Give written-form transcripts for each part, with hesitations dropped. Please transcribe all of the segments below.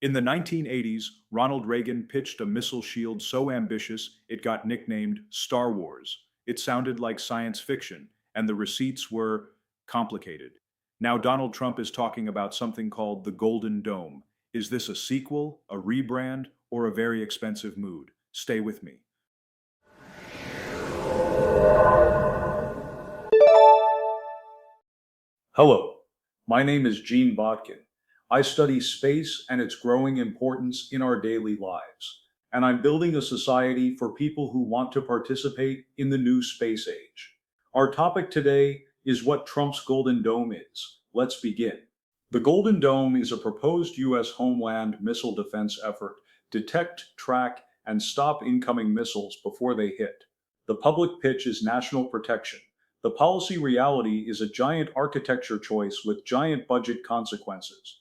In the 1980s, Ronald Reagan pitched a missile shield so ambitious it got nicknamed Star Wars. It sounded like science fiction, and the receipts were complicated. Now Donald Trump is talking about something called the Golden Dome. Is this a sequel, a rebrand, or a very expensive mood? Stay with me. Hello, my name is Gene Botkin. I study space and its growing importance in our daily lives, and I'm building a society for people who want to participate in the new space age. Our topic today is what Trump's Golden Dome is. Let's begin. The Golden Dome is a proposed U.S. homeland missile defense effort to detect, track, and stop incoming missiles before they hit. The public pitch is national protection. The policy reality is a giant architecture choice with giant budget consequences.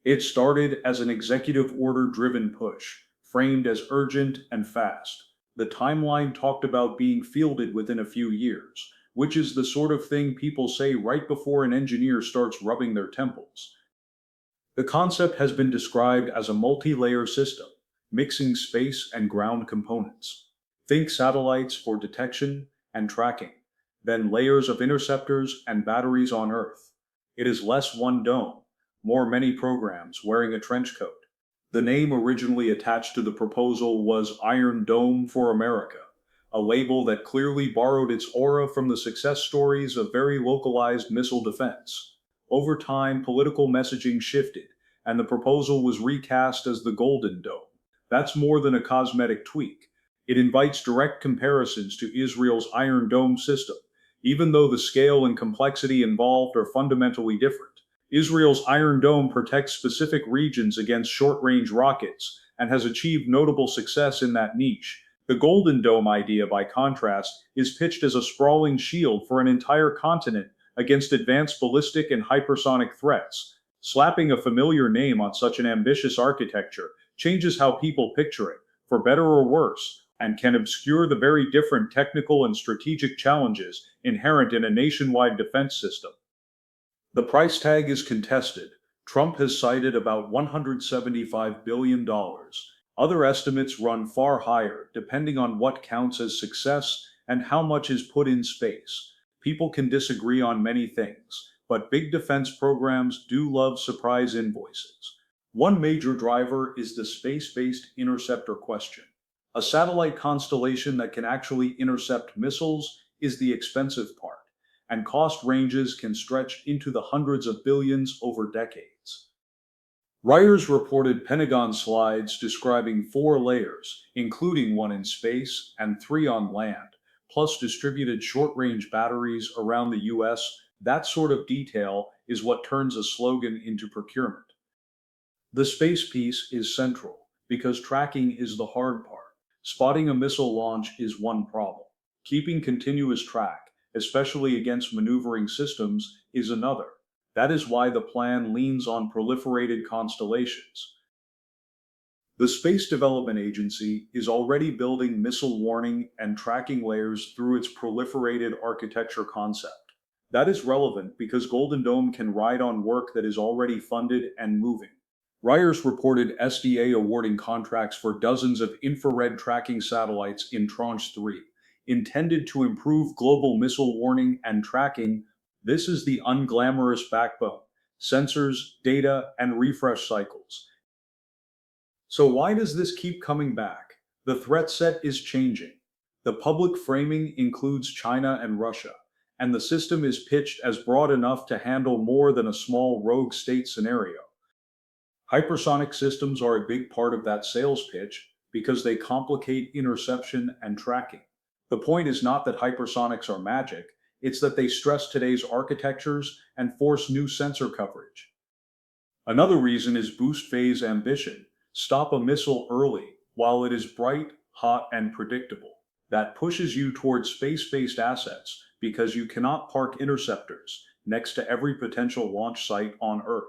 It started as an executive order-driven push, framed as urgent and fast. The timeline talked about being fielded within a few years, which is the sort of thing people say right before an engineer starts rubbing their temples. The concept has been described as a multi-layer system, mixing space and ground components. Think satellites for detection and tracking, then layers of interceptors and batteries on Earth. It is less one dome, more many programs wearing a trench coat. The name originally attached to the proposal was Iron Dome for America, a label that clearly borrowed its aura from the success stories of very localized missile defense. Over time, political messaging shifted, and the proposal was recast as the Golden Dome. That's more than a cosmetic tweak. It invites direct comparisons to Israel's Iron Dome system, even though the scale and complexity involved are fundamentally different. Israel's Iron Dome protects specific regions against short-range rockets and has achieved notable success in that niche. The Golden Dome idea, by contrast, is pitched as a sprawling shield for an entire continent against advanced ballistic and hypersonic threats. Slapping a familiar name on such an ambitious architecture changes how people picture it, for better or worse, and can obscure the very different technical and strategic challenges inherent in a nationwide defense system. The price tag is contested. Trump has cited about $175 billion. Other estimates run far higher, depending on what counts as success and how much is put in space. People can disagree on many things, but big defense programs do love surprise invoices. One major driver is the space-based interceptor question. A satellite constellation that can actually intercept missiles is the expensive part, and cost ranges can stretch into the hundreds of billions over decades. Writers reported Pentagon slides describing 4 layers, including 1 in space and 3 on land, plus distributed short-range batteries around the US. That sort of detail is what turns a slogan into procurement. The space piece is central, because tracking is the hard part. Spotting a missile launch is one problem. Keeping continuous track, especially against maneuvering systems, is another. That is why the plan leans on proliferated constellations. The Space Development Agency is already building missile warning and tracking layers through its proliferated architecture concept. That is relevant because Golden Dome can ride on work that is already funded and moving. Writers reported SDA awarding contracts for dozens of infrared tracking satellites in Tranche 3, intended to improve global missile warning and tracking. This is the unglamorous backbone: sensors, data, and refresh cycles. So why does this keep coming back? The threat set is changing. The public framing includes China and Russia, and the system is pitched as broad enough to handle more than a small rogue state scenario. Hypersonic systems are a big part of that sales pitch because they complicate interception and tracking. The point is not that hypersonics are magic, it's that they stress today's architectures and force new sensor coverage. Another reason is boost phase ambition. Stop a missile early while it is bright, hot, and predictable. That pushes you towards space-based assets because you cannot park interceptors next to every potential launch site on Earth.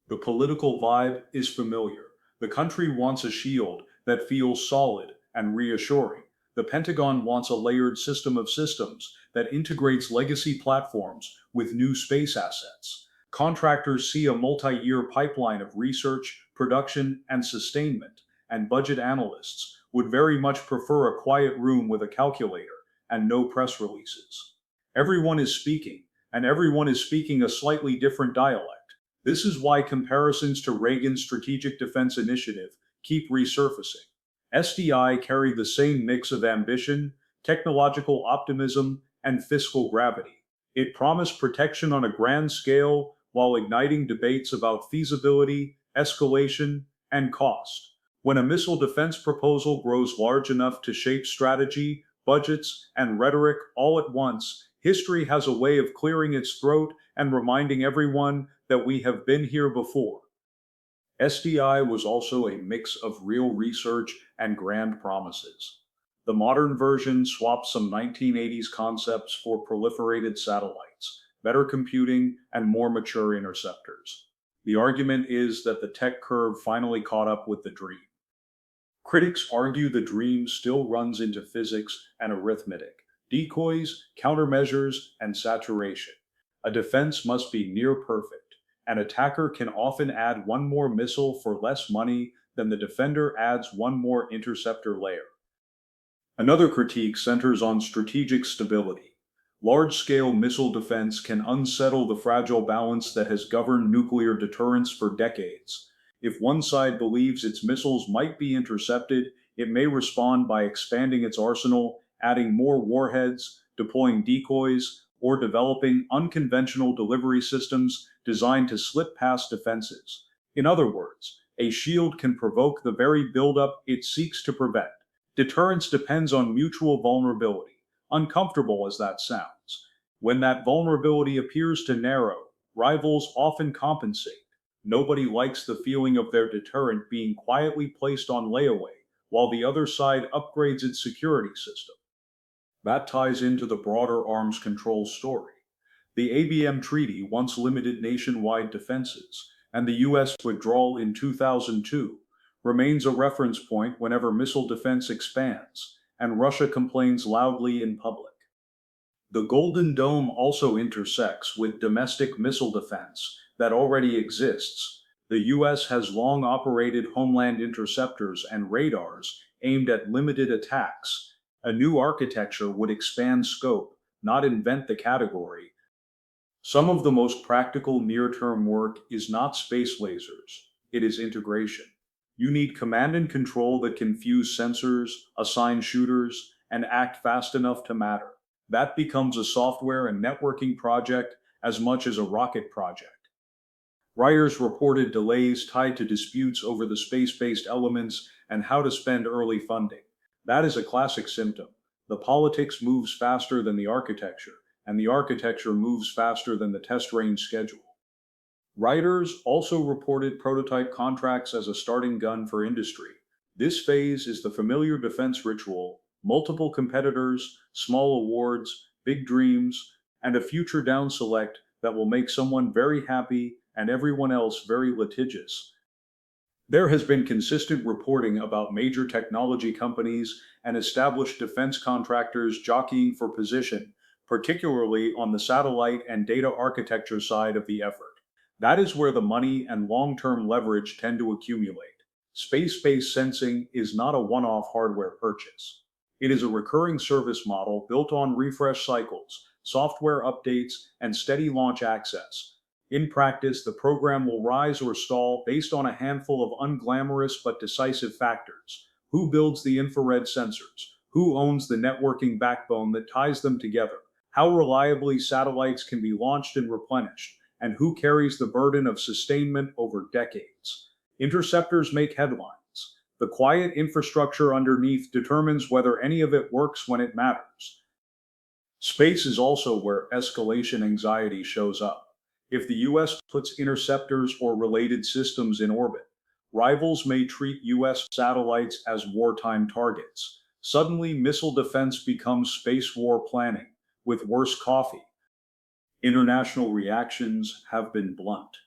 The political vibe is familiar. The country wants a shield that feels solid and reassuring. The Pentagon wants a layered system of systems that integrates legacy platforms with new space assets. Contractors see a multi-year pipeline of research, production, and sustainment, and budget analysts would very much prefer a quiet room with a calculator and no press releases. Everyone is speaking, and everyone is speaking a slightly different dialect. This is why comparisons to Reagan's Strategic Defense Initiative keep resurfacing. SDI carried the same mix of ambition, technological optimism, and fiscal gravity. It promised protection on a grand scale while igniting debates about feasibility, escalation, and cost. When a missile defense proposal grows large enough to shape strategy, budgets, and rhetoric all at once, history has a way of clearing its throat and reminding everyone that we have been here before. SDI was also a mix of real research and grand promises. The modern version swapped some 1980s concepts for proliferated satellites, better computing, and more mature interceptors. The argument is that the tech curve finally caught up with the dream. Critics argue the dream still runs into physics and arithmetic, decoys, countermeasures, and saturation. A defense must be near perfect. An attacker can often add one more missile for less money than the defender adds one more interceptor layer. Another critique centers on strategic stability. Large-scale missile defense can unsettle the fragile balance that has governed nuclear deterrence for decades. If one side believes its missiles might be intercepted, it may respond by expanding its arsenal, adding more warheads, deploying decoys, or developing unconventional delivery systems designed to slip past defenses. In other words, a shield can provoke the very buildup it seeks to prevent. Deterrence depends on mutual vulnerability, uncomfortable as that sounds. When that vulnerability appears to narrow, rivals often compensate. Nobody likes the feeling of their deterrent being quietly placed on layaway, while the other side upgrades its security system. That ties into the broader arms control story. The ABM Treaty once limited nationwide defenses, and the US withdrawal in 2002 remains a reference point whenever missile defense expands, and Russia complains loudly in public. The Golden Dome also intersects with domestic missile defense that already exists. The US has long operated homeland interceptors and radars aimed at limited attacks. A new architecture would expand scope, not invent the category. Some of the most practical near-term work is not space lasers, it is integration. You need command and control that can fuse sensors, assign shooters, and act fast enough to matter. That becomes a software and networking project as much as a rocket project. Writers reported delays tied to disputes over the space-based elements and how to spend early funding. That is a classic symptom. The politics moves faster than the architecture, and the architecture moves faster than the test range schedule. Writers also reported prototype contracts as a starting gun for industry. This phase is the familiar defense ritual: multiple competitors, small awards, big dreams, and a future down select that will make someone very happy and everyone else very litigious. There has been consistent reporting about major technology companies and established defense contractors jockeying for position, particularly on the satellite and data architecture side of the effort. That is where the money and long-term leverage tend to accumulate. Space-based sensing is not a one-off hardware purchase. It is a recurring service model built on refresh cycles, software updates, and steady launch access. In practice, the program will rise or stall based on a handful of unglamorous but decisive factors. Who builds the infrared sensors? Who owns the networking backbone that ties them together? How reliably satellites can be launched and replenished? And who carries the burden of sustainment over decades? Interceptors make headlines. The quiet infrastructure underneath determines whether any of it works when it matters. Space is also where escalation anxiety shows up. If the US puts interceptors or related systems in orbit, rivals may treat US satellites as wartime targets. Suddenly, missile defense becomes space war planning, with worse coffee. International reactions have been blunt.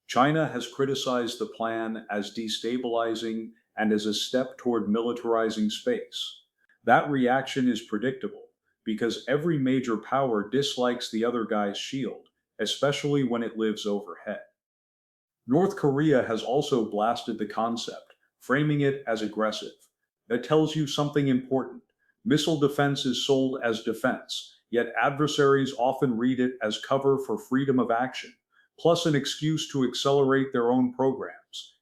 China has criticized the plan as destabilizing and as a step toward militarizing space. That reaction is predictable, because every major power dislikes the other guy's shield, especially when it lives overhead. North Korea has also blasted the concept, framing it as aggressive. That tells you something important. Missile defense is sold as defense, yet adversaries often read it as cover for freedom of action, plus an excuse to accelerate their own programs.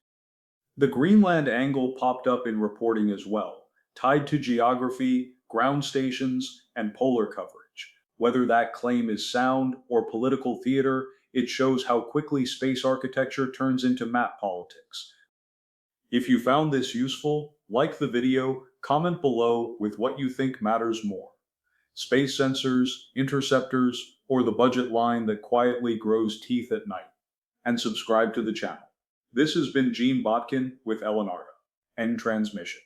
The Greenland angle popped up in reporting as well, tied to geography, ground stations, and polar coverage. Whether that claim is sound or political theater, it shows how quickly space architecture turns into map politics. If you found this useful, like the video, comment below with what you think matters more: space sensors, interceptors, or the budget line that quietly grows teeth at night. And subscribe to the channel. This has been Gene Botkin with Eleonardo. End transmission.